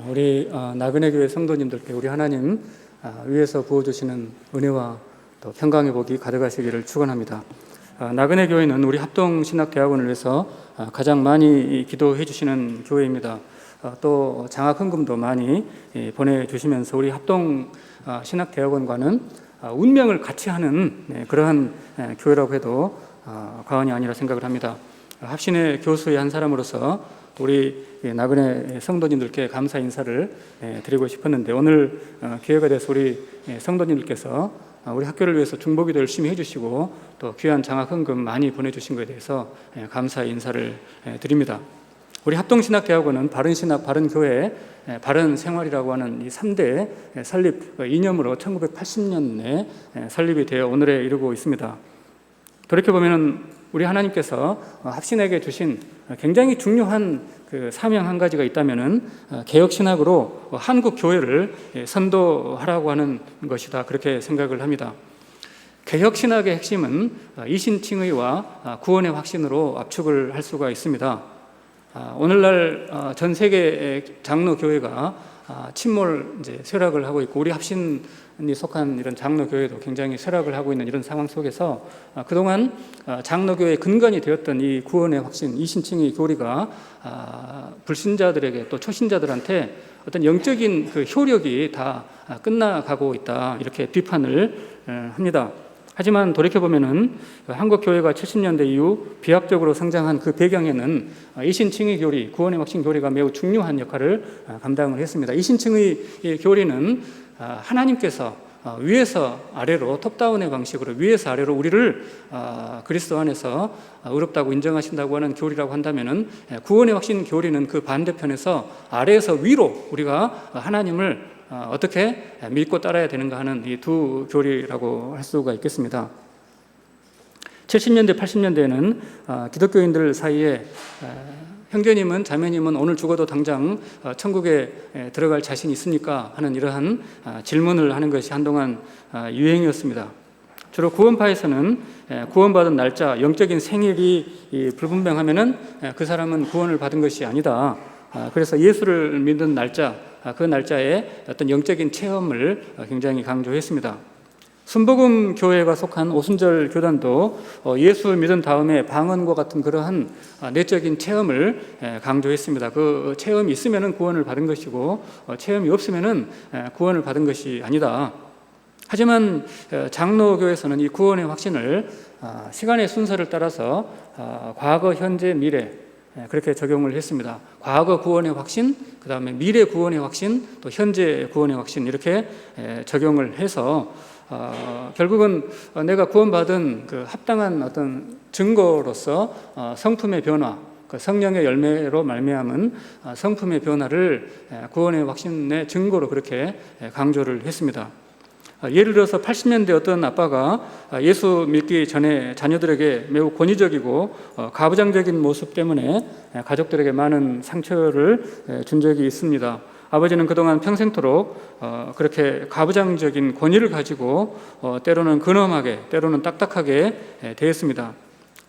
우리 나그네 교회 성도님들께 우리 하나님 위에서 부어주시는 은혜와 또 평강의 복이 가득하시기를 축원합니다. 나그네 교회는 우리 합동신학대학원을 위해서 가장 많이 기도해 주시는 교회입니다. 또 장학헌금도 많이 보내주시면서 우리 합동신학대학원과는 운명을 같이 하는 그러한 교회라고 해도 과언이 아니라 생각을 합니다. 합신의 교수의 한 사람으로서 우리 나그네 성도님들께 감사 인사를 드리고 싶었는데, 오늘 기회가 돼서 우리 성도님들께서 우리 학교를 위해서 중보기도 열심히 해주시고 또 귀한 장학헌금 많이 보내주신 것에 대해서 감사 인사를 드립니다. 우리 합동신학대학원은 바른신학, 바른교회, 바른생활이라고 하는 이 3대 설립 이념으로 1980년에 설립이 되어 오늘에 이르고 있습니다. 돌이켜보면 우리 하나님께서 합신에게 주신 굉장히 중요한 그 사명 한 가지가 있다면은 개혁신학으로 한국 교회를 선도하라고 하는 것이다, 그렇게 생각을 합니다. 개혁신학의 핵심은 이신칭의와 구원의 확신으로 압축을 할 수가 있습니다. 오늘날 전 세계 장로교회가 침몰 쇠락을 하고 있고, 우리 합신이 속한 이런 장로교회도 굉장히 쇠락을 하고 있는 이런 상황 속에서 그동안 장로교회의 근간이 되었던 이 구원의 확신, 이신칭의 교리가 불신자들에게 또 초신자들한테 어떤 영적인 그 효력이 다 끝나가고 있다, 이렇게 비판을 합니다. 하지만 돌이켜보면은 한국 교회가 70년대 이후 비합적으로 성장한 그 배경에는 이신칭의 교리, 구원의 확신 교리가 매우 중요한 역할을 감당을 했습니다. 이신칭의 교리는 하나님께서 위에서 아래로, 톱다운의 방식으로 위에서 아래로 우리를 그리스도 안에서 의롭다고 인정하신다고 하는 교리라고 한다면은, 구원의 확신 교리는 그 반대편에서 아래에서 위로 우리가 하나님을 어떻게 믿고 따라야 되는가 하는 이 두 교리라고 할 수가 있겠습니다. 70년대, 80년대에는 기독교인들 사이에 형제님은, 자매님은 오늘 죽어도 당장 천국에 들어갈 자신이 있습니까? 하는 이러한 질문을 하는 것이 한동안 유행이었습니다. 주로 구원파에서는 구원받은 날짜, 영적인 생일이 불분명하면은 그 사람은 구원을 받은 것이 아니다. 그래서 예수를 믿는 날짜, 그 날짜에 어떤 영적인 체험을 굉장히 강조했습니다. 순복음 교회가 속한 오순절 교단도 예수를 믿은 다음에 방언과 같은 그러한 내적인 체험을 강조했습니다. 그 체험이 있으면 구원을 받은 것이고 체험이 없으면 구원을 받은 것이 아니다. 하지만 장로교에서는 이 구원의 확신을 시간의 순서를 따라서 과거, 현재, 미래 그렇게 적용을 했습니다. 과거 구원의 확신, 그 다음에 미래 구원의 확신, 또 현재 구원의 확신, 이렇게 적용을 해서 결국은 내가 구원받은 그 합당한 어떤 증거로서 성품의 변화, 그 성령의 열매로 말미암은 성품의 변화를 구원의 확신의 증거로 그렇게 강조를 했습니다. 예를 들어서 80년대 어떤 아빠가 예수 믿기 전에 자녀들에게 매우 권위적이고 가부장적인 모습 때문에 가족들에게 많은 상처를 준 적이 있습니다. 아버지는 그동안 평생토록 그렇게 가부장적인 권위를 가지고 때로는 근엄하게, 때로는 딱딱하게 대했습니다.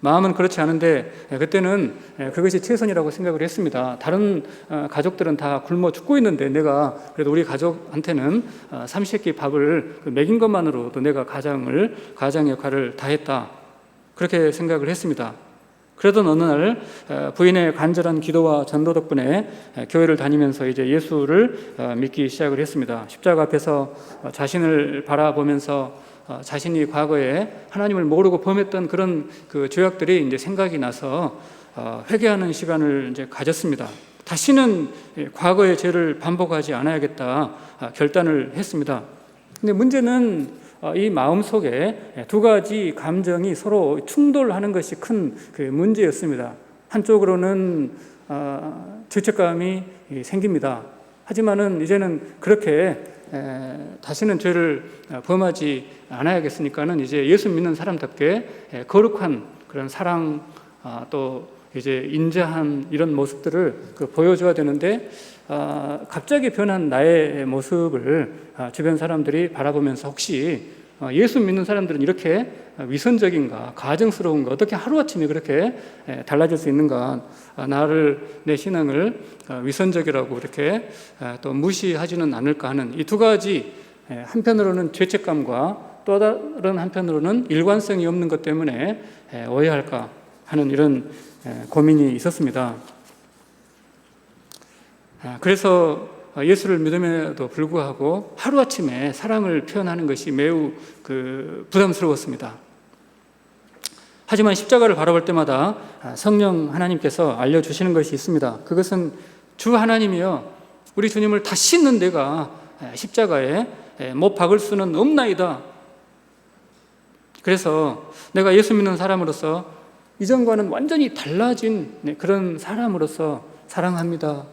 마음은 그렇지 않은데 그때는 그것이 최선이라고 생각을 했습니다. 다른 가족들은 다 굶어 죽고 있는데 내가 그래도 우리 가족한테는 삼시세끼 밥을 먹인 것만으로도 내가 가장의 역할을 다했다, 그렇게 생각을 했습니다. 그러던 어느 날 부인의 간절한 기도와 전도 덕분에 교회를 다니면서 이제 예수를 믿기 시작을 했습니다. 십자가 앞에서 자신을 바라보면서 자신이 과거에 하나님을 모르고 범했던 그런 그 죄악들이 이제 생각이 나서 회개하는 시간을 이제 가졌습니다. 다시는 과거의 죄를 반복하지 않아야겠다 결단을 했습니다. 근데 문제는 이 마음 속에 두 가지 감정이 서로 충돌하는 것이 큰 그 문제였습니다. 한쪽으로는 죄책감이 생깁니다. 하지만은 이제는 그렇게 다시는 죄를 범하지 않아야겠으니까는 이제 예수 믿는 사람답게 거룩한 그런 사랑, 또 이제 인자한 이런 모습들을 보여줘야 되는데 갑자기 변한 나의 모습을 주변 사람들이 바라보면서 혹시 예수 믿는 사람들은 이렇게 위선적인가, 가증스러운가, 어떻게 하루아침에 그렇게 달라질 수 있는가, 내 신앙을 위선적이라고 이렇게 또 무시하지는 않을까 하는 이 두 가지, 한편으로는 죄책감과 또 다른 한편으로는 일관성이 없는 것 때문에 오해할까 하는 이런 고민이 있었습니다. 그래서 예수를 믿음에도 불구하고 하루아침에 사랑을 표현하는 것이 매우 부담스러웠습니다. 하지만 십자가를 바라볼 때마다 성령 하나님께서 알려주시는 것이 있습니다. 그것은 주 하나님이여 우리 주님을 다 씻는 내가 십자가에 못 박을 수는 없나이다. 그래서 내가 예수 믿는 사람으로서 이전과는 완전히 달라진 그런 사람으로서 사랑합니다.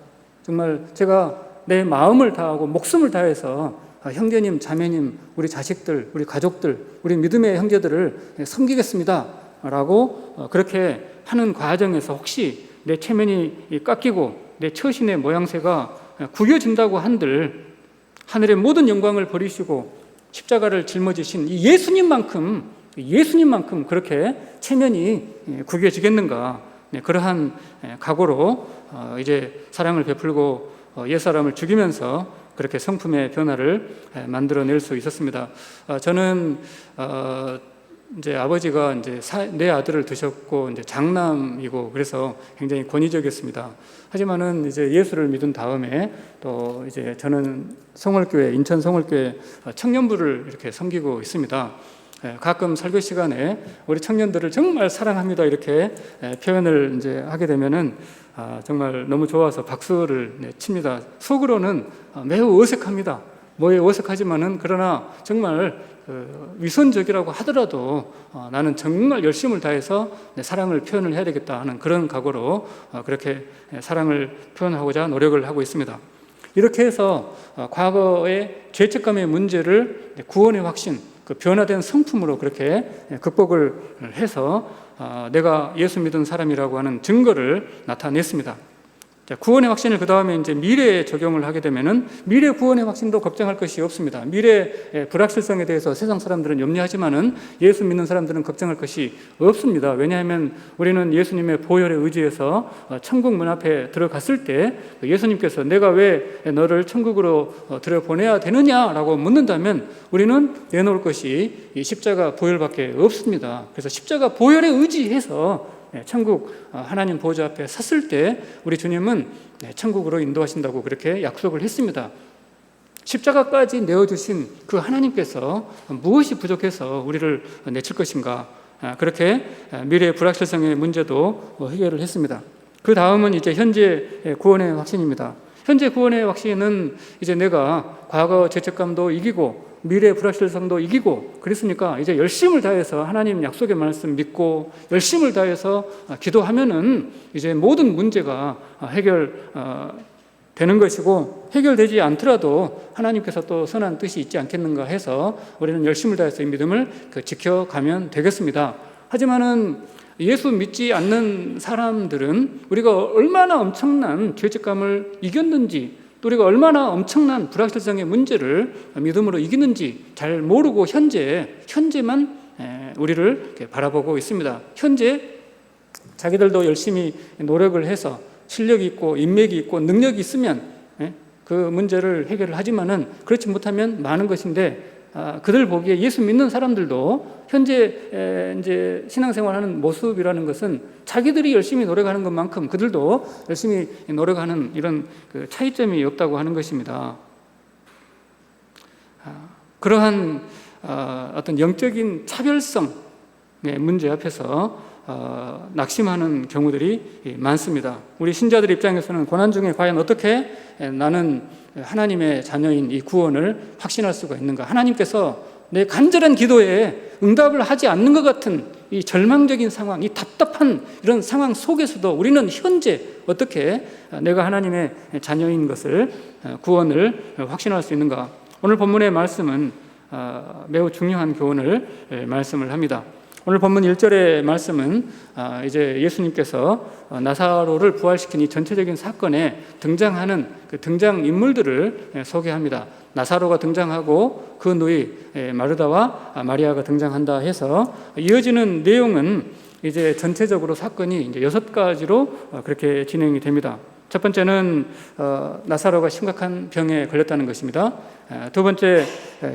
정말 제가 내 마음을 다하고 목숨을 다해서 형제님, 자매님, 우리 자식들, 우리 가족들, 우리 믿음의 형제들을 섬기겠습니다 라고 그렇게 하는 과정에서 혹시 내 체면이 깎이고 내 처신의 모양새가 구겨진다고 한들 하늘의 모든 영광을 버리시고 십자가를 짊어지신 이 예수님만큼 그렇게 체면이 구겨지겠는가, 그러한 각오로 이제 사랑을 베풀고 옛사람을 죽이면서 그렇게 성품의 변화를 만들어낼 수 있었습니다. 저는 이제 아버지가 이제 내 아들을 두셨고 이제 장남이고 그래서 굉장히 권위적이었습니다. 하지만은 이제 예수를 믿은 다음에 또 이제 저는 성월교회, 인천 성월교회 청년부를 이렇게 섬기고 있습니다. 가끔 설교 시간에 우리 청년들을 정말 사랑합니다 이렇게 표현을 이제 하게 되면은 정말 너무 좋아서 박수를 칩니다. 속으로는 매우 어색합니다. 뭐에 어색하지만은 그러나 정말 위선적이라고 하더라도 나는 정말 열심을 다해서 내 사랑을 표현을 해야 되겠다 하는 그런 각오로 그렇게 사랑을 표현하고자 노력을 하고 있습니다. 이렇게 해서 과거의 죄책감의 문제를 구원의 확신, 그 변화된 성품으로 그렇게 극복을 해서 내가 예수 믿은 사람이라고 하는 증거를 나타냈습니다. 구원의 확신을 그 다음에 이제 미래에 적용을 하게 되면은 미래 구원의 확신도 걱정할 것이 없습니다. 미래 불확실성에 대해서 세상 사람들은 염려하지만은 예수 믿는 사람들은 걱정할 것이 없습니다. 왜냐하면 우리는 예수님의 보혈에 의지해서 천국 문 앞에 들어갔을 때 예수님께서 내가 왜 너를 천국으로 들여보내야 되느냐라고 묻는다면 우리는 내놓을 것이 이 십자가 보혈밖에 없습니다. 그래서 십자가 보혈에 의지해서 천국 하나님 보좌 앞에 섰을 때 우리 주님은 천국으로 인도하신다고 그렇게 약속을 했습니다. 십자가까지 내어주신 그 하나님께서 무엇이 부족해서 우리를 내칠 것인가, 그렇게 미래의 불확실성의 문제도 해결을 했습니다. 그 다음은 이제 현재 구원의 확신입니다. 현재 구원의 확신은 이제 내가 과거 죄책감도 이기고 미래의 불확실성도 이기고 그랬으니까 이제 열심을 다해서 하나님 약속의 말씀 믿고 열심을 다해서 기도하면은 이제 모든 문제가 해결되는 것이고, 해결되지 않더라도 하나님께서 또 선한 뜻이 있지 않겠는가 해서 우리는 열심을 다해서 이 믿음을 지켜가면 되겠습니다. 하지만은 예수 믿지 않는 사람들은 우리가 얼마나 엄청난 죄책감을 이겼는지, 또 우리가 얼마나 엄청난 불확실성의 문제를 믿음으로 이기는지 잘 모르고 현재만 우리를 바라보고 있습니다. 현재 자기들도 열심히 노력을 해서 실력이 있고 인맥이 있고 능력이 있으면 그 문제를 해결을 하지만은 그렇지 못하면 많은 것인데, 그들 보기에 예수 믿는 사람들도 현재 이제 신앙생활하는 모습이라는 것은 자기들이 열심히 노력하는 것만큼 그들도 열심히 노력하는 이런 그 차이점이 없다고 하는 것입니다. 그러한 어떤 영적인 차별성의 문제 앞에서 낙심하는 경우들이 많습니다. 우리 신자들 입장에서는 고난 중에 과연 어떻게 나는 하나님의 자녀인 이 구원을 확신할 수가 있는가? 하나님께서 내 간절한 기도에 응답을 하지 않는 것 같은 이 절망적인 상황, 이 답답한 이런 상황 속에서도 우리는 현재 어떻게 내가 하나님의 자녀인 것을, 구원을 확신할 수 있는가? 오늘 본문의 말씀은 매우 중요한 교훈을 말씀을 합니다. 오늘 본문 1절의 말씀은 이제 예수님께서 나사로를 부활시킨 이 전체적인 사건에 등장하는 그 등장 인물들을 소개합니다. 나사로가 등장하고 그 누이 마르다와 마리아가 등장한다 해서 이어지는 내용은 이제 전체적으로 사건이 이제 6가지로 그렇게 진행이 됩니다. 첫 번째는 나사로가 심각한 병에 걸렸다는 것입니다. 두 번째,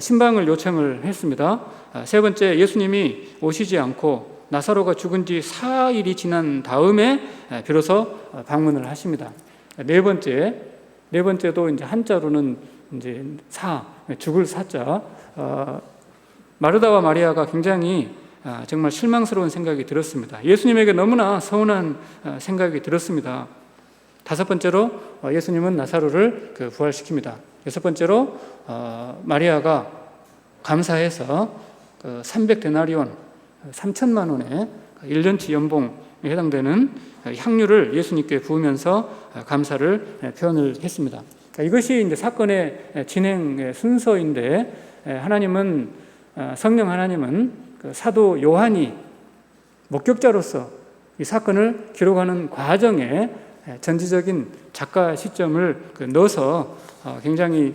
신방을 요청을 했습니다. 세 번째, 예수님이 오시지 않고 나사로가 죽은 지 4일이 지난 다음에 비로소 방문을 하십니다. 네 번째도 이제 한자로는 이제 죽을 사자. 마르다와 마리아가 굉장히 정말 실망스러운 생각이 들었습니다. 예수님에게 너무나 서운한 생각이 들었습니다. 다섯 번째로 예수님은 나사로를 부활시킵니다. 여섯 번째로 마리아가 감사해서 300데나리온 3천만 원의 1년치 연봉에 해당되는 향유를 예수님께 부으면서 감사를 표현을 했습니다. 이것이 이제 사건의 진행 순서인데 성령 하나님은 사도 요한이 목격자로서 이 사건을 기록하는 과정에 전지적인 작가 시점을 넣어서 굉장히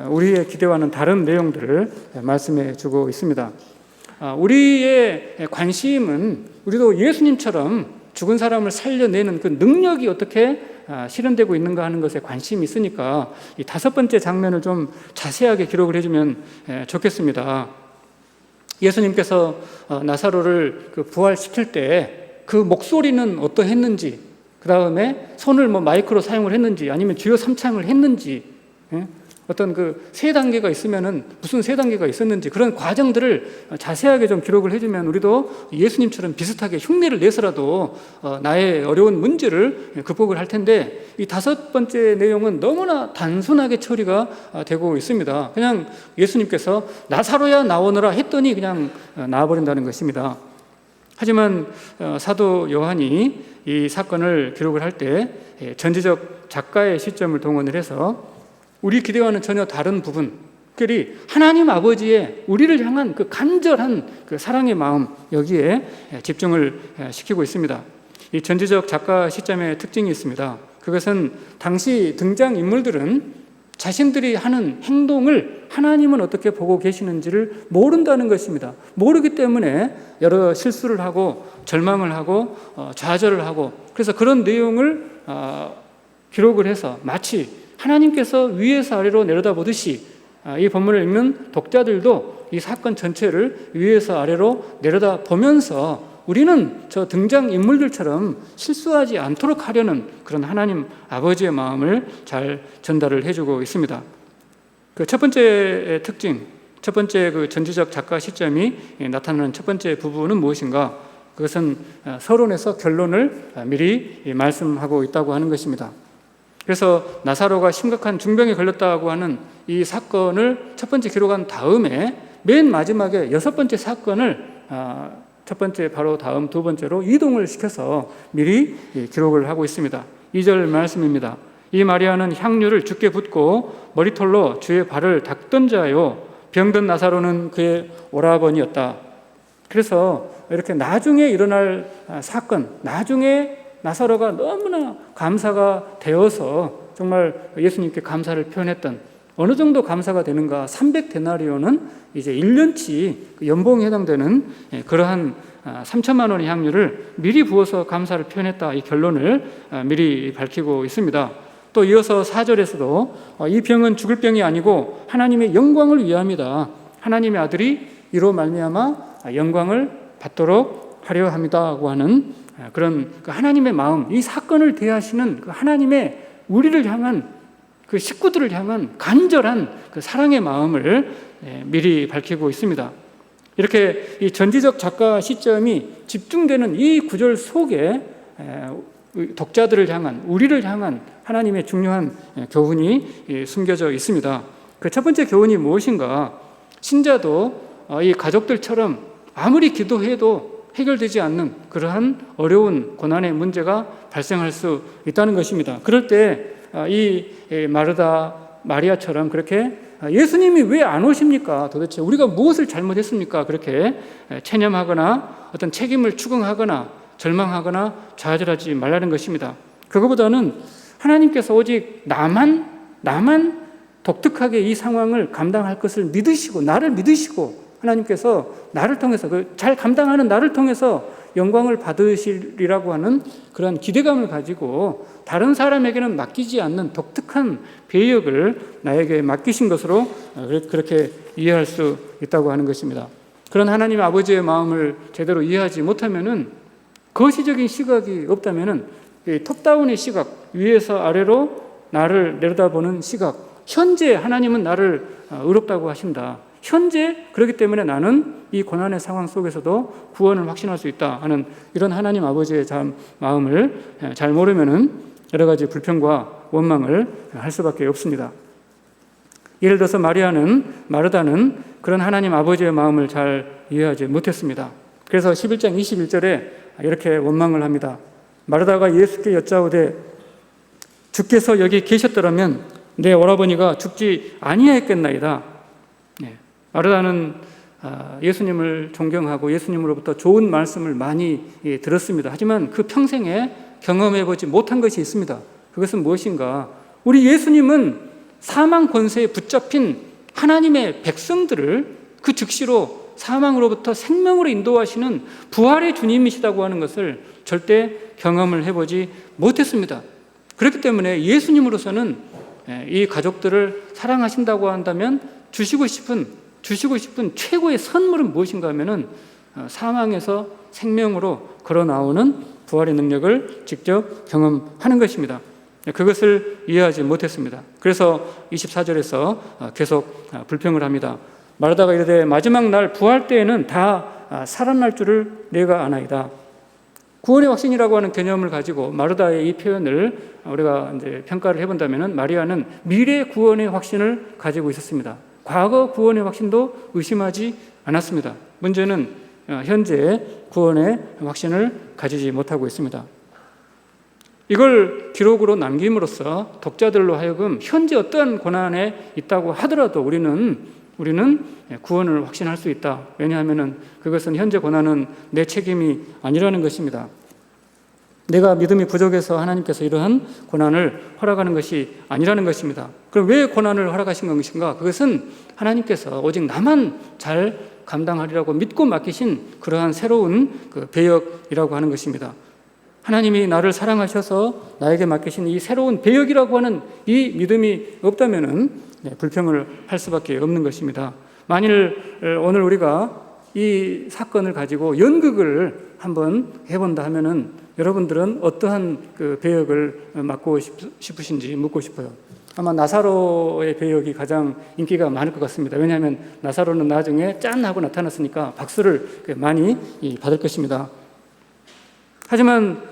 우리의 기대와는 다른 내용들을 말씀해 주고 있습니다. 우리의 관심은 우리도 예수님처럼 죽은 사람을 살려내는 그 능력이 어떻게 실현되고 있는가 하는 것에 관심이 있으니까 이 다섯 번째 장면을 좀 자세하게 기록을 해주면 좋겠습니다. 예수님께서 나사로를 부활시킬 때 그 목소리는 어떠했는지, 그 다음에 손을 마이크로 사용을 했는지, 아니면 주요 3창을 했는지, 어떤 세 단계가 있으면은 무슨 세 단계가 있었는지 그런 과정들을 자세하게 좀 기록을 해주면 우리도 예수님처럼 비슷하게 흉내를 내서라도 나의 어려운 문제를 극복을 할 텐데, 이 다섯 번째 내용은 너무나 단순하게 처리가 되고 있습니다. 그냥 예수님께서 나사로야 나오너라 했더니 그냥 나와버린다는 것입니다. 하지만 사도 요한이 이 사건을 기록을 할 때 전지적 작가의 시점을 동원을 해서 우리 기대와는 전혀 다른 부분, 특별히 하나님 아버지의 우리를 향한 그 간절한 그 사랑의 마음, 여기에 집중을 시키고 있습니다. 이 전지적 작가 시점의 특징이 있습니다. 그것은 당시 등장인물들은 자신들이 하는 행동을 하나님은 어떻게 보고 계시는지를 모른다는 것입니다. 모르기 때문에 여러 실수를 하고 절망을 하고 좌절을 하고, 그래서 그런 내용을 기록을 해서 마치 하나님께서 위에서 아래로 내려다보듯이 이 본문을 읽는 독자들도 이 사건 전체를 위에서 아래로 내려다보면서 우리는 저 등장인물들처럼 실수하지 않도록 하려는 그런 하나님 아버지의 마음을 잘 전달을 해주고 있습니다. 그 첫 번째 특징, 첫 번째 그 전지적 작가 시점이 나타나는 첫 번째 부분은 무엇인가? 그것은 서론에서 결론을 미리 말씀하고 있다고 하는 것입니다. 그래서 나사로가 심각한 중병에 걸렸다고 하는 이 사건을 첫 번째 기록한 다음에 맨 마지막에 여섯 번째 사건을 첫 번째 바로 다음 두 번째로 이동을 시켜서 미리 기록을 하고 있습니다. 2절 말씀입니다. 이 마리아는 향유를 주께 붓고 머리털로 주의 발을 닦던 자요, 병든 나사로는 그의 오라버니였다. 그래서 이렇게 나중에 일어날 사건, 나중에 나사로가 너무나 감사가 되어서 정말 예수님께 감사를 표현했던, 어느 정도 감사가 되는가, 300데나리온은 이제 1년치 연봉에 해당되는 그러한 3천만 원의 향유를 미리 부어서 감사를 표현했다, 이 결론을 미리 밝히고 있습니다. 또 이어서 4절에서도 이 병은 죽을 병이 아니고 하나님의 영광을 위함이다. 하나님의 아들이 이로 말미암아 영광을 받도록 하려 합니다고 하는 그런 하나님의 마음, 이 사건을 대하시는 그 하나님의 우리를 향한 그 식구들을 향한 간절한 그 사랑의 마음을 미리 밝히고 있습니다. 이렇게 이 전지적 작가 시점이 집중되는 이 구절 속에 독자들을 향한, 우리를 향한 하나님의 중요한 교훈이 숨겨져 있습니다. 그 첫 번째 교훈이 무엇인가? 신자도 이 가족들처럼 아무리 기도해도 해결되지 않는 그러한 어려운 고난의 문제가 발생할 수 있다는 것입니다. 그럴 때 이 마르다, 마리아처럼 그렇게 예수님이 왜 안 오십니까? 도대체 우리가 무엇을 잘못했습니까? 그렇게 체념하거나 어떤 책임을 추궁하거나 절망하거나 좌절하지 말라는 것입니다. 그거보다는 하나님께서 오직 나만 독특하게 이 상황을 감당할 것을 믿으시고, 나를 믿으시고, 하나님께서 나를 통해서, 잘 감당하는 나를 통해서 영광을 받으시리라고 하는 그런 기대감을 가지고 다른 사람에게는 맡기지 않는 독특한 배역을 나에게 맡기신 것으로 그렇게 이해할 수 있다고 하는 것입니다. 그런 하나님 아버지의 마음을 제대로 이해하지 못하면은, 거시적인 시각이 없다면은 톱다운의 시각, 위에서 아래로 나를 내려다보는 시각, 현재 하나님은 나를 의롭다고 하신다, 현재 그렇기 때문에 나는 이 고난의 상황 속에서도 구원을 확신할 수 있다 하는 이런 하나님 아버지의 마음을 잘 모르면은 여러 가지 불평과 원망을 할 수밖에 없습니다. 예를 들어서 마르다는 그런 하나님 아버지의 마음을 잘 이해하지 못했습니다. 그래서 11장 21절에 이렇게 원망을 합니다. 마르다가 예수께 여짜오되 주께서 여기 계셨더라면 내 오라버니가 죽지 아니하였겠나이다. 마르다는 예수님을 존경하고 예수님으로부터 좋은 말씀을 많이 들었습니다. 하지만 그 평생에 경험해보지 못한 것이 있습니다. 그것은 무엇인가? 우리 예수님은 사망 권세에 붙잡힌 하나님의 백성들을 그 즉시로 사망으로부터 생명으로 인도하시는 부활의 주님이시다고 하는 것을 절대 경험을 해보지 못했습니다. 그렇기 때문에 예수님으로서는 이 가족들을 사랑하신다고 한다면 주시고 싶은 최고의 선물은 무엇인가 하면은 사망에서 생명으로 걸어 나오는 부활의 능력을 직접 경험하는 것입니다. 그것을 이해하지 못했습니다. 그래서 24절에서 계속 불평을 합니다. 마르다가 이르되 마지막 날 부활 때에는 다 살아날 줄을 내가 아나이다. 구원의 확신이라고 하는 개념을 가지고 마르다의 이 표현을 우리가 이제 평가를 해본다면은, 마리아는 미래 구원의 확신을 가지고 있었습니다. 과거 구원의 확신도 의심하지 않았습니다. 문제는 현재 구원의 확신을 가지지 못하고 있습니다. 이걸 기록으로 남김으로써 독자들로 하여금 현재 어떠한 고난에 있다고 하더라도 우리는 구원을 확신할 수 있다. 왜냐하면 그것은 현재 고난은 내 책임이 아니라는 것입니다. 내가 믿음이 부족해서 하나님께서 이러한 고난을 허락하는 것이 아니라는 것입니다. 그럼 왜 고난을 허락하신 것인가? 그것은 하나님께서 오직 나만 잘 감당하리라고 믿고 맡기신 그러한 새로운 그 배역이라고 하는 것입니다. 하나님이 나를 사랑하셔서 나에게 맡기신 이 새로운 배역이라고 하는 이 믿음이 없다면은 불평을 할 수밖에 없는 것입니다. 만일 오늘 우리가 이 사건을 가지고 연극을 한번 해본다 하면은 여러분들은 어떠한 그 배역을 맡고 싶으신지 묻고 싶어요. 아마 나사로의 배역이 가장 인기가 많을 것 같습니다. 왜냐하면 나사로는 나중에 짠 하고 나타났으니까 박수를 많이 받을 것입니다. 하지만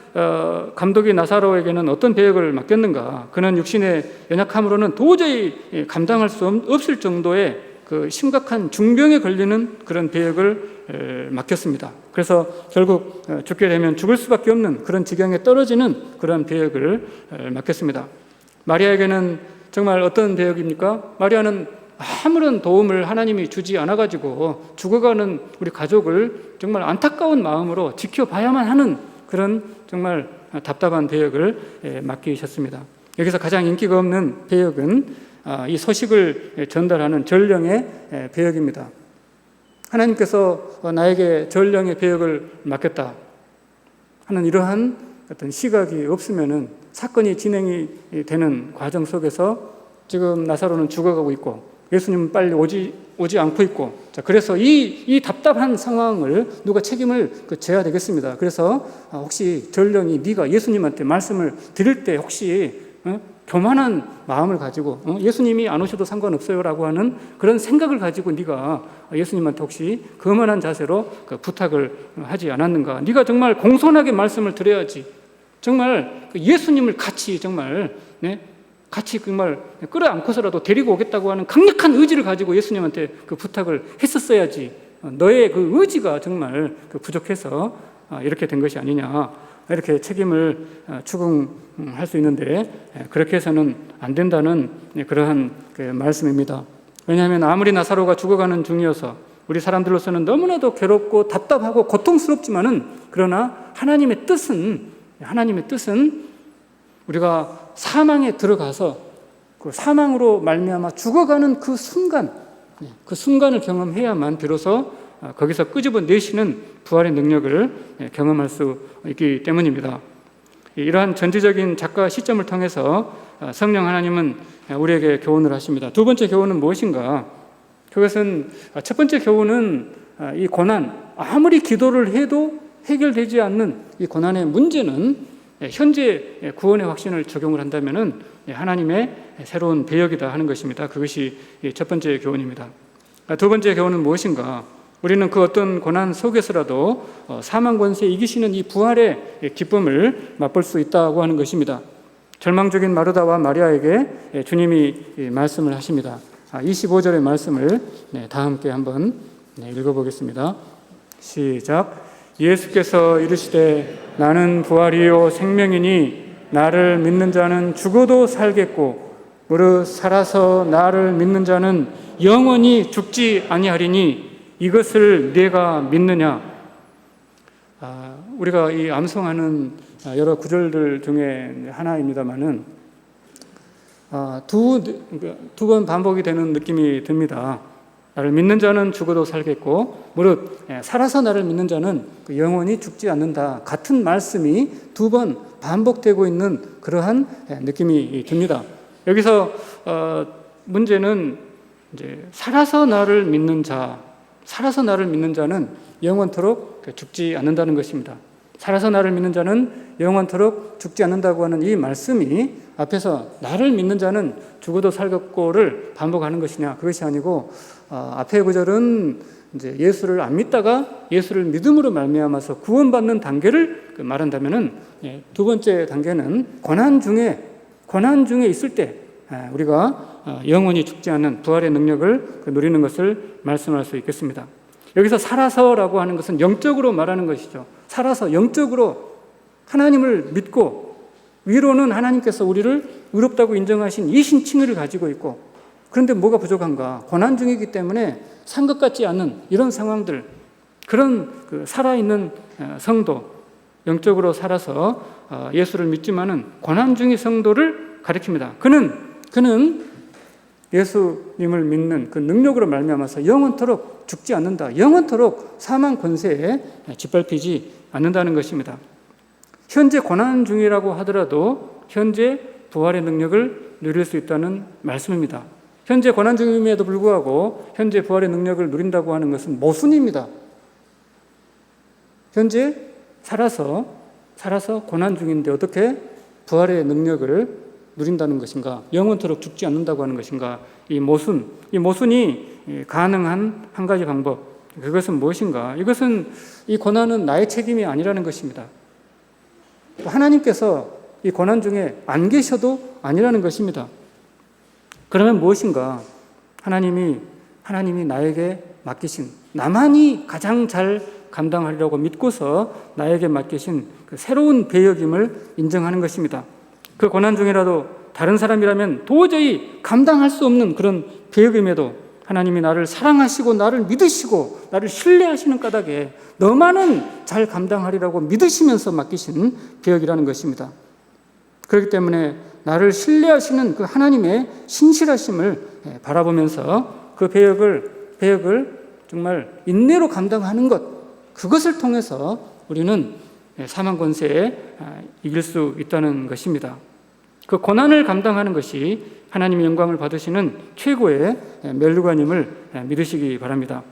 감독이 나사로에게는 어떤 배역을 맡겼는가? 그는 육신의 연약함으로는 도저히 감당할 수 없을 정도의 그 심각한 중병에 걸리는 그런 배역을 맡겼습니다. 그래서 결국 죽게 되면 죽을 수밖에 없는 그런 지경에 떨어지는 그런 배역을 맡겼습니다. 마리아에게는 정말 어떤 배역입니까? 마리아는 아무런 도움을 하나님이 주지 않아가지고 죽어가는 우리 가족을 정말 안타까운 마음으로 지켜봐야만 하는 그런 정말 답답한 배역을 맡기셨습니다. 여기서 가장 인기가 없는 배역은 이 소식을 전달하는 전령의 배역입니다. 하나님께서 나에게 전령의 배역을 맡겼다 하는 이러한 어떤 시각이 없으면은 사건이 진행이 되는 과정 속에서 지금 나사로는 죽어가고 있고 예수님은 빨리 오지 않고 있고, 자, 그래서 이 답답한 상황을 누가 책임을 져야 되겠습니다. 그래서 혹시 전령이 네가 예수님한테 말씀을 드릴 때 혹시 교만한 마음을 가지고 예수님이 안 오셔도 상관없어요라고 하는 그런 생각을 가지고 네가 예수님한테 혹시 거만한 자세로 부탁을 하지 않았는가? 네가 정말 공손하게 말씀을 드려야지. 정말 예수님을 같이 정말 같이 정말 끌어안고서라도 데리고 오겠다고 하는 강력한 의지를 가지고 예수님한테 그 부탁을 했었어야지. 너의 그 의지가 정말 부족해서 이렇게 된 것이 아니냐, 이렇게 책임을 추궁할 수 있는데 그렇게 해서는 안 된다는 그러한 말씀입니다. 왜냐하면 아무리 나사로가 죽어가는 중이어서 우리 사람들로서는 너무나도 괴롭고 답답하고 고통스럽지만은, 그러나 하나님의 뜻은 우리가 사망에 들어가서 그 사망으로 말미암아 죽어가는 그 순간을 경험해야만 비로소 거기서 끄집어내시는 부활의 능력을 경험할 수 있기 때문입니다. 이러한 전지적인 작가 시점을 통해서 성령 하나님은 우리에게 교훈을 하십니다. 두 번째 교훈은 무엇인가? 그것은, 첫 번째 교훈은 이 고난, 아무리 기도를 해도 해결되지 않는 이 고난의 문제는 현재 구원의 확신을 적용을 한다면 하나님의 새로운 배역이다 하는 것입니다. 그것이 첫 번째 교훈입니다. 두 번째 교훈은 무엇인가? 우리는 그 어떤 고난 속에서라도 사망 권세에 이기시는 이 부활의 기쁨을 맛볼 수 있다고 하는 것입니다. 절망적인 마르다와 마리아에게 주님이 말씀을 하십니다. 25절의 말씀을 다 함께 한번 읽어보겠습니다. 시작. 예수께서 이르시되 나는 부활이요 생명이니 나를 믿는 자는 죽어도 살겠고 무릇 살아서 나를 믿는 자는 영원히 죽지 아니하리니 이것을 네가 믿느냐? 우리가 이 암송하는 여러 구절들 중에 하나입니다만은 두 번 반복이 되는 느낌이 듭니다. 나를 믿는 자는 죽어도 살겠고 무릇 살아서 나를 믿는 자는 영원히 죽지 않는다. 같은 말씀이 두 번 반복되고 있는 그러한 느낌이 듭니다. 여기서 문제는 이제 살아서 나를 믿는 자는 영원토록 죽지 않는다는 것입니다. 살아서 나를 믿는 자는 영원토록 죽지 않는다고 하는 이 말씀이 앞에서 나를 믿는 자는 죽어도 살겠고를 반복하는 것이냐, 그것이 아니고 앞의 구절은 이제 예수를 안 믿다가 예수를 믿음으로 말미암아서 구원받는 단계를 말한다면은, 두 번째 단계는 고난 중에 있을 때 우리가 영원히 죽지 않는 부활의 능력을 누리는 것을 말씀할 수 있겠습니다. 여기서 살아서라고 하는 것은 영적으로 말하는 것이죠. 살아서 영적으로 하나님을 믿고, 위로는 하나님께서 우리를 의롭다고 인정하신 이 신칭의를 가지고 있고, 그런데 뭐가 부족한가? 고난 중이기 때문에 산 것 같지 않은 이런 상황들, 그런 살아있는 성도, 영적으로 살아서 예수를 믿지만은 고난 중의 성도를 가리킵니다. 그는 예수님을 믿는 그 능력으로 말미암아서 영원토록 죽지 않는다. 영원토록 사망 권세에 짓밟히지 않는다는 것입니다. 현재 고난 중이라고 하더라도 현재 부활의 능력을 누릴 수 있다는 말씀입니다. 현재 고난 중임에도 불구하고 현재 부활의 능력을 누린다고 하는 것은 모순입니다. 현재 살아서 고난 중인데 어떻게 부활의 능력을 누린다는 것인가? 영원토록 죽지 않는다고 하는 것인가? 이 모순이 가능한 한 가지 방법, 그것은 무엇인가? 이것은, 이 고난은 나의 책임이 아니라는 것입니다. 하나님께서 이 고난 중에 안 계셔도 아니라는 것입니다. 그러면 무엇인가? 하나님이 나에게 맡기신, 나만이 가장 잘 감당하리라고 믿고서 나에게 맡기신 그 새로운 배역임을 인정하는 것입니다. 그 고난 중이라도 다른 사람이라면 도저히 감당할 수 없는 그런 배역임에도 하나님이 나를 사랑하시고 나를 믿으시고 나를 신뢰하시는 까닭에 너만은 잘 감당하리라고 믿으시면서 맡기신 배역이라는 것입니다. 그렇기 때문에 나를 신뢰하시는 그 하나님의 신실하심을 바라보면서 그 배역을 정말 인내로 감당하는 것, 그것을 통해서 우리는 사망 권세에 이길 수 있다는 것입니다. 그 고난을 감당하는 것이 하나님의 영광을 받으시는 최고의 멸류관임을 믿으시기 바랍니다.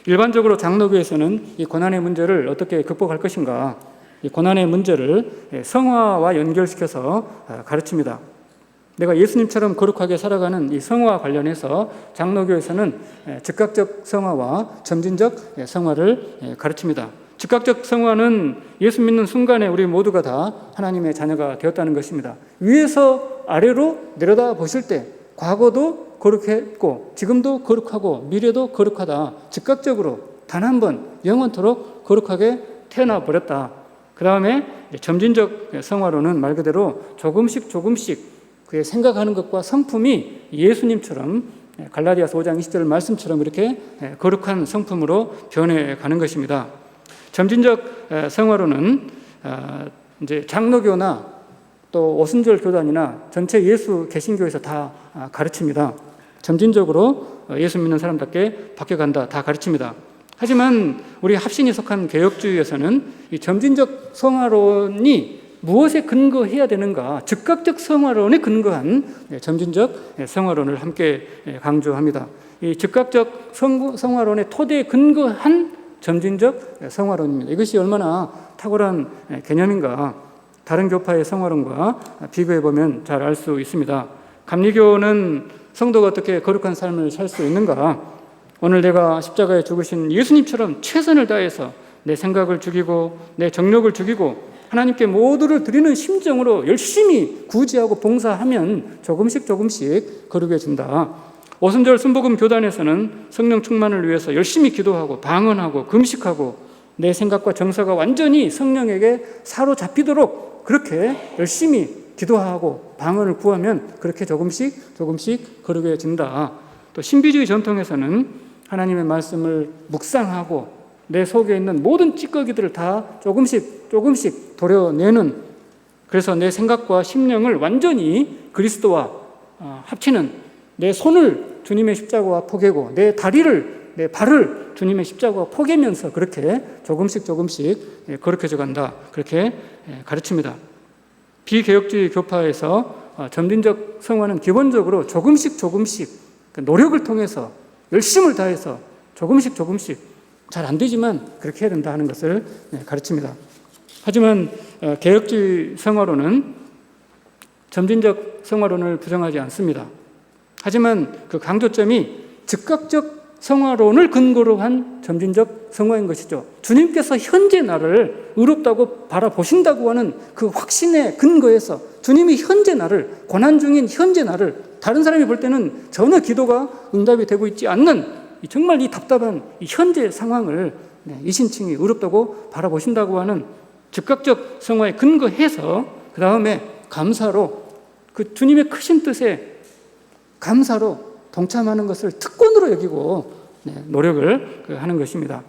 일반적으로 장로교에서는 이 고난의 문제를 어떻게 극복할 것인가, 이 고난의 문제를 성화와 연결시켜서 가르칩니다. 내가 예수님처럼 거룩하게 살아가는 이 성화와 관련해서 장로교에서는 즉각적 성화와 점진적 성화를 가르칩니다. 즉각적 성화는 예수 믿는 순간에 우리 모두가 다 하나님의 자녀가 되었다는 것입니다. 위에서 아래로 내려다 보실 때 과거도 거룩했고 지금도 거룩하고 미래도 거룩하다. 즉각적으로 단 한 번 영원토록 거룩하게 태어나 버렸다. 그 다음에 점진적 성화로는 말 그대로 조금씩 그의 생각하는 것과 성품이 예수님처럼 갈라디아서 5장 20절 말씀처럼 이렇게 거룩한 성품으로 변해가는 것입니다. 점진적 성화로는 이제 장로교나 또 오순절 교단이나 전체 예수 개신교에서 다 가르칩니다. 점진적으로 예수 믿는 사람답게 바뀌어간다 다 가르칩니다. 하지만 우리 합신이 속한 개혁주의에서는 이 점진적 성화론이 무엇에 근거해야 되는가, 즉각적 성화론에 근거한 점진적 성화론을 함께 강조합니다. 이 즉각적 성화론의 토대에 근거한 점진적 성화론입니다. 이것이 얼마나 탁월한 개념인가 다른 교파의 성화론과 비교해 보면 잘 알 수 있습니다. 감리교는 성도가 어떻게 거룩한 삶을 살 수 있는가, 오늘 내가 십자가에 죽으신 예수님처럼 최선을 다해서 내 생각을 죽이고 내 정력을 죽이고 하나님께 모두를 드리는 심정으로 열심히 구제하고 봉사하면 조금씩 거룩해진다. 오순절 순복음 교단에서는 성령 충만을 위해서 열심히 기도하고 방언하고 금식하고 내 생각과 정서가 완전히 성령에게 사로잡히도록 그렇게 열심히 기도하고 방언을 구하면 그렇게 조금씩 거룩해진다. 또 신비주의 전통에서는 하나님의 말씀을 묵상하고 내 속에 있는 모든 찌꺼기들을 다 조금씩 도려내는, 그래서 내 생각과 심령을 완전히 그리스도와 합치는, 내 손을 주님의 십자가와 포개고 내 발을 주님의 십자가와 포개면서 그렇게 조금씩 거룩해져 간다, 그렇게 가르칩니다. 비개혁주의 교파에서 점진적 성화는 기본적으로 조금씩 노력을 통해서 열심을 다해서 조금씩 잘 안 되지만 그렇게 해야 된다 하는 것을 가르칩니다. 하지만 개혁주의 성화론은 점진적 성화론을 부정하지 않습니다. 하지만 그 강조점이 즉각적 성화론을 근거로 한 점진적 성화인 것이죠. 주님께서 현재 나를 의롭다고 바라보신다고 하는 그 확신의 근거에서 주님이 현재 나를, 고난 중인 현재 나를, 다른 사람이 볼 때는 전혀 기도가 응답이 되고 있지 않는 정말 이 답답한 이 현재 상황을 이신칭이 의롭다고 바라보신다고 하는 즉각적 성화에 근거해서 그 다음에 감사로 그 주님의 크신 뜻에 감사로 동참하는 것을 특권으로 여기고 노력을 하는 것입니다.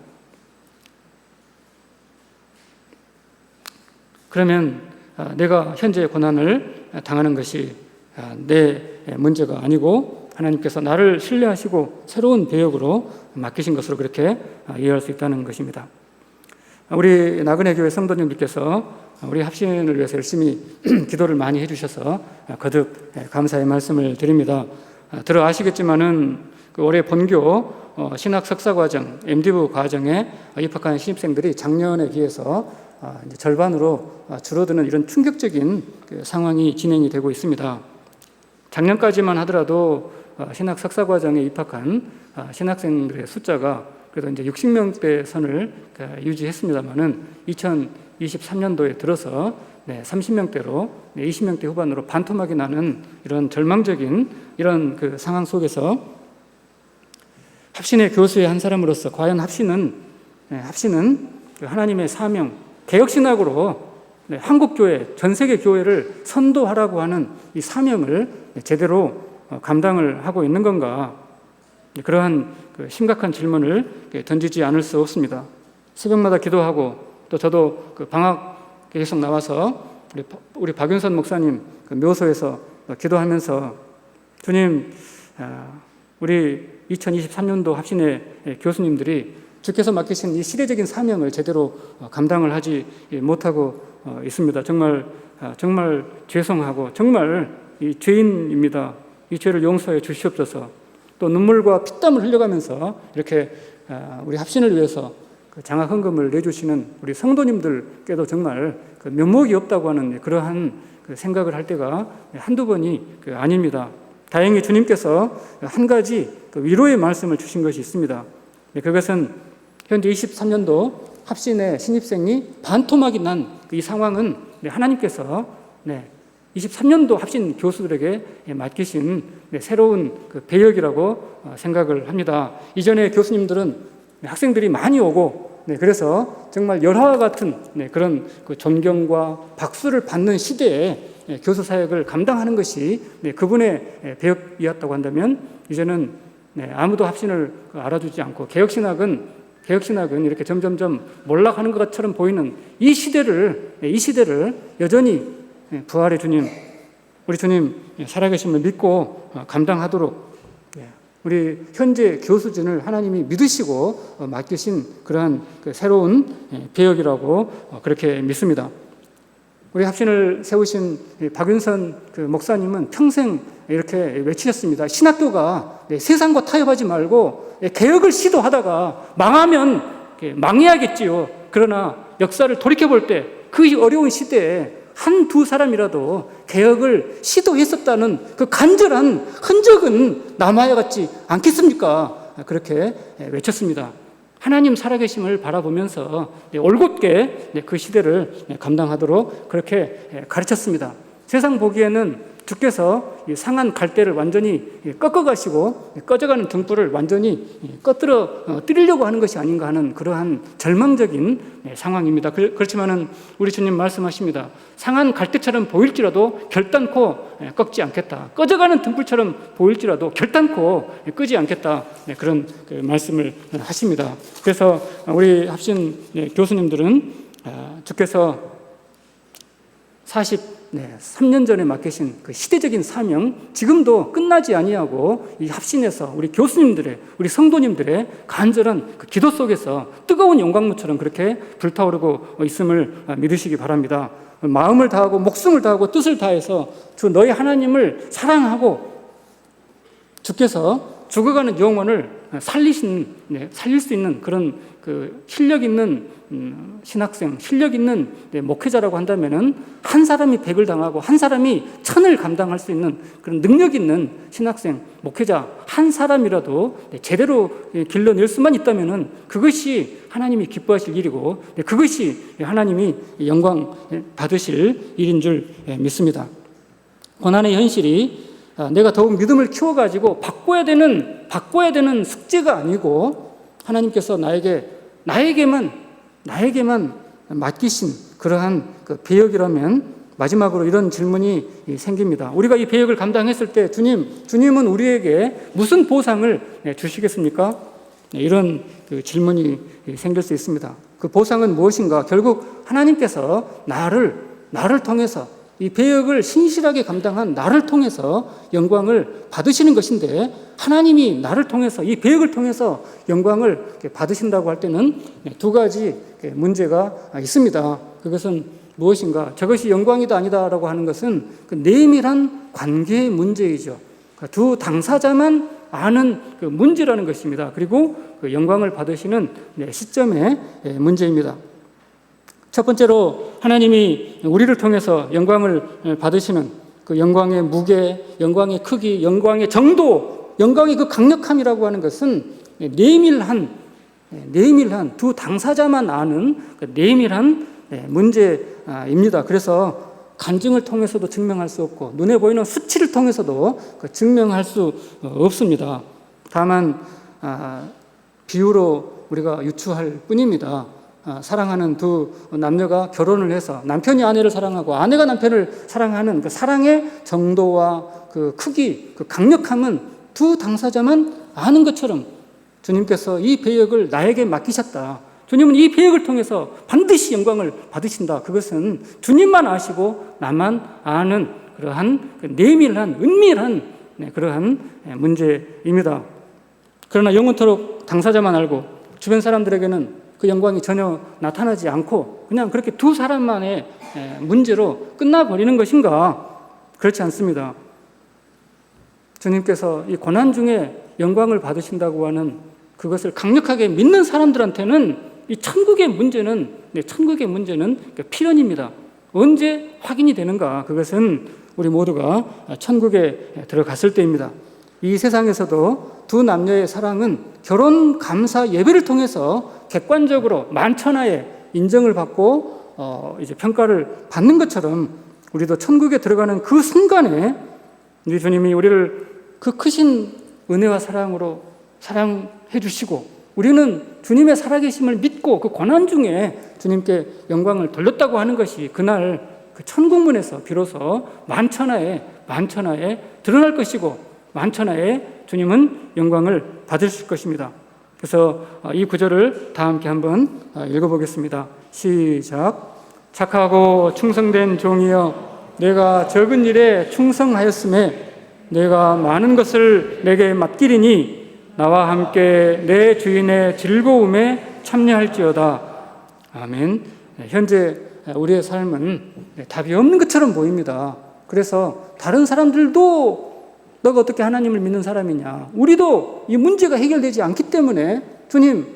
그러면 내가 현재 고난을 당하는 것이 내 문제가 아니고 하나님께서 나를 신뢰하시고 새로운 배역으로 맡기신 것으로 그렇게 이해할 수 있다는 것입니다. 우리 나그네 교회 성도님들께서 우리 합신을 위해서 열심히 기도를 많이 해주셔서 거듭 감사의 말씀을 드립니다. 들어 아시겠지만은 올해 본교 신학 석사 과정, MDiv 과정에 입학한 신입생들이 작년에 비해서 이제 절반으로 줄어드는 이런 충격적인 상황이 진행이 되고 있습니다. 작년까지만 하더라도 신학 석사 과정에 입학한 신학생들의 숫자가 그래도 이제 60명대 선을 유지했습니다만은 2023년도에 들어서 30명대로 20명대 후반으로 반토막이 나는 이런 절망적인 이런 그 상황 속에서 합신의 교수의 한 사람으로서 과연 합신은 하나님의 사명, 개혁신학으로 한국교회, 전 세계 교회를 선도하라고 하는 이 사명을 제대로 감당을 하고 있는 건가? 그러한 심각한 질문을 던지지 않을 수 없습니다. 새벽마다 기도하고 또 저도 방학 계속 나와서 우리 박윤선 목사님 묘소에서 기도하면서 주님, 우리 2023년도 합신의 교수님들이 주께서 맡기신 이 시대적인 사명을 제대로 감당을 하지 못하고 있습니다. 정말 죄송하고 정말 이 죄인입니다. 이 죄를 용서해 주시옵소서. 또 눈물과 피땀을 흘려가면서 이렇게 우리 합신을 위해서 장학 헌금을 내주시는 우리 성도님들께도 정말 면목이 없다고 하는 그러한 생각을 할 때가 한두 번이 아닙니다. 다행히 주님께서 한 가지 위로의 말씀을 주신 것이 있습니다. 그것은 현재 23년도 합신의 신입생이 반토막이 난 이 상황은 하나님께서 23년도 합신 교수들에게 맡기신 새로운 배역이라고 생각을 합니다. 이전에 교수님들은 학생들이 많이 오고 그래서 정말 열화와 같은 그런 존경과 박수를 받는 시대에 교수 사역을 감당하는 것이 그분의 배역이었다고 한다면 이제는 아무도 합신을 알아주지 않고 개혁신학은 이렇게 점점점 몰락하는 것처럼 보이는 이 시대를 여전히 부활의 주님, 우리 주님 살아계심을 믿고 감당하도록 우리 현재 교수진을 하나님이 믿으시고 맡기신 그러한 새로운 배역이라고 그렇게 믿습니다. 우리 합신을 세우신 박윤선 목사님은 평생 이렇게 외치셨습니다. 신학교가 세상과 타협하지 말고 개혁을 시도하다가 망하면 망해야겠지요. 그러나 역사를 돌이켜볼 때 그 어려운 시대에 한두 사람이라도 개혁을 시도했었다는 그 간절한 흔적은 남아야 같지 않겠습니까? 그렇게 외쳤습니다. 하나님 살아계심을 바라보면서 올곧게 그 시대를 감당하도록 그렇게 가르쳤습니다. 세상 보기에는 주께서 상한 갈대를 완전히 꺾어가시고 꺼져가는 등불을 완전히 꺼뜨리려고 하는 것이 아닌가 하는 그러한 절망적인 상황입니다. 그렇지만은 우리 주님 말씀하십니다. 상한 갈대처럼 보일지라도 결단코 꺾지 않겠다. 꺼져가는 등불처럼 보일지라도 결단코 끄지 않겠다. 그런 말씀을 하십니다. 그래서 우리 합신 교수님들은 주께서 3년 전에 맡기신 그 시대적인 사명, 지금도 끝나지 아니하고 이 합신에서 우리 교수님들의, 우리 성도님들의 간절한 그 기도 속에서 뜨거운 영광무처럼 그렇게 불타오르고 있음을 믿으시기 바랍니다. 마음을 다하고 목숨을 다하고 뜻을 다해서 주 너희 하나님을 사랑하고 주께서 죽어가는 영혼을 살릴 수 있는 그런 그 실력 있는 신학생, 실력 있는 목회자라고 한다면은 한 사람이 100을 당하고 한 사람이 1000을 감당할 수 있는 그런 능력 있는 신학생, 목회자 한 사람이라도 제대로 길러낼 수만 있다면은 그것이 하나님이 기뻐하실 일이고 그것이 하나님이 영광 받으실 일인 줄 믿습니다. 고난의 현실이 내가 더욱 믿음을 키워가지고 바꿔야 되는 숙제가 아니고 하나님께서 나에게만 맡기신 그러한 그 배역이라면 마지막으로 이런 질문이 생깁니다. 우리가 이 배역을 감당했을 때 주님은 우리에게 무슨 보상을 주시겠습니까? 이런 그 질문이 생길 수 있습니다. 그 보상은 무엇인가? 결국 하나님께서 나를 통해서 이 배역을 신실하게 감당한 나를 통해서 영광을 받으시는 것인데 하나님이 나를 통해서 이 배역을 통해서 영광을 받으신다고 할 때는 두 가지 문제가 있습니다. 그것은 무엇인가? 저것이 영광이다 아니다라고 하는 것은 그 내밀한 관계의 문제이죠. 두 당사자만 아는 그 문제라는 것입니다. 그리고 그 영광을 받으시는 시점의 문제입니다. 첫 번째로 하나님이 우리를 통해서 영광을 받으시는 그 영광의 무게, 영광의 크기, 영광의 정도, 영광의 그 강력함이라고 하는 것은 내밀한 두 당사자만 아는 그 내밀한 문제입니다. 그래서 간증을 통해서도 증명할 수 없고 눈에 보이는 수치를 통해서도 증명할 수 없습니다. 다만 비유로 우리가 유추할 뿐입니다. 사랑하는 두 남녀가 결혼을 해서 남편이 아내를 사랑하고 아내가 남편을 사랑하는 그 사랑의 정도와 그 크기, 그 강력함은 두 당사자만 아는 것처럼 주님께서 이 배역을 나에게 맡기셨다. 주님은 이 배역을 통해서 반드시 영광을 받으신다. 그것은 주님만 아시고 나만 아는 그러한 그 내밀한, 은밀한 그러한 문제입니다. 그러나 영원토록 당사자만 알고 주변 사람들에게는 그 영광이 전혀 나타나지 않고 그냥 그렇게 두 사람만의 문제로 끝나버리는 것인가? 그렇지 않습니다. 주님께서 이 고난 중에 영광을 받으신다고 하는 그것을 강력하게 믿는 사람들한테는 이 천국의 문제는 필연입니다. 언제 확인이 되는가? 그것은 우리 모두가 천국에 들어갔을 때입니다. 이 세상에서도 두 남녀의 사랑은 결혼 감사 예배를 통해서 객관적으로 만천하에 인정을 받고 이제 평가를 받는 것처럼 우리도 천국에 들어가는 그 순간에 우리 주님이 우리를 그 크신 은혜와 사랑으로 사랑해 주시고 우리는 주님의 살아계심을 믿고 그 고난 중에 주님께 영광을 돌렸다고 하는 것이 그날 그 천국문에서 비로소 만천하에 드러날 것이고 만천하에 주님은 영광을 받으실 것입니다. 그래서 이 구절을 다 함께 한번 읽어보겠습니다. 시작. 착하고 충성된 종이여, 내가 적은 일에 충성하였음에 내가 많은 것을 내게 맡기리니 나와 함께 내 주인의 즐거움에 참여할지어다. 아멘. 현재 우리의 삶은 답이 없는 것처럼 보입니다. 그래서 다른 사람들도 너가 어떻게 하나님을 믿는 사람이냐, 우리도 이 문제가 해결되지 않기 때문에 주님,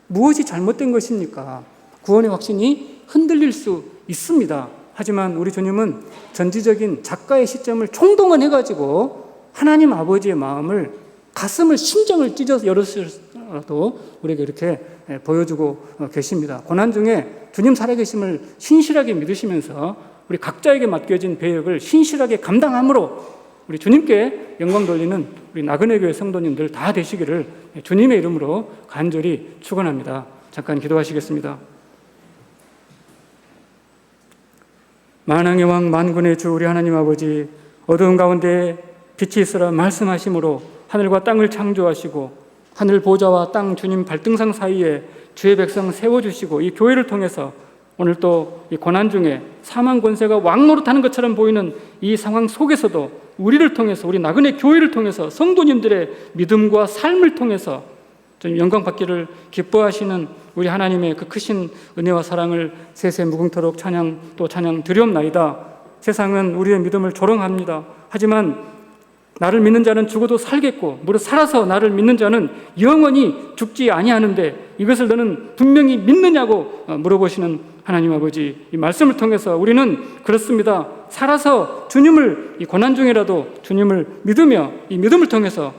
무엇이 잘못된 것입니까? 구원의 확신이 흔들릴 수 있습니다. 하지만 우리 주님은 전지적인 작가의 시점을 총동원해가지고 하나님 아버지의 마음을, 가슴을, 심정을 찢어서 열었을라도 우리에게 이렇게 보여주고 계십니다. 고난 중에 주님 살아계심을 신실하게 믿으시면서 우리 각자에게 맡겨진 배역을 신실하게 감당함으로 우리 주님께 영광 돌리는 우리 나그네 교회 성도님들 다 되시기를 주님의 이름으로 간절히 축원합니다. 잠깐 기도하시겠습니다. 만왕의 왕 만군의 주 우리 하나님 아버지, 어두운 가운데 빛이 있으라 말씀하심으로 하늘과 땅을 창조하시고 하늘 보좌와 땅 주님 발등상 사이에 주의 백성 세워주시고 이 교회를 통해서 오늘 또 이 고난 중에 사망 권세가 왕노릇하는 것처럼 보이는 이 상황 속에서도 우리를 통해서, 우리 나그네 교회를 통해서 성도님들의 믿음과 삶을 통해서 좀 영광 받기를 기뻐하시는 우리 하나님의 그 크신 은혜와 사랑을 세세 무궁토록 찬양 또 찬양 드리옵나이다. 세상은 우리의 믿음을 조롱합니다. 하지만 나를 믿는 자는 죽어도 살겠고 무릇 살아서 나를 믿는 자는 영원히 죽지 아니하는데 이것을 너는 분명히 믿느냐고 물어보시는 하나님 아버지, 이 말씀을 통해서 우리는 그렇습니다. 살아서 주님을, 이 고난 중이라도 주님을 믿으며 이 믿음을 통해서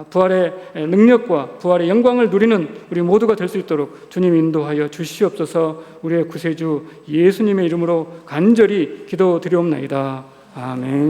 부활의 능력과 부활의 영광을 누리는 우리 모두가 될 수 있도록 주님 인도하여 주시옵소서. 우리의 구세주 예수님의 이름으로 간절히 기도드리옵나이다. 아멘.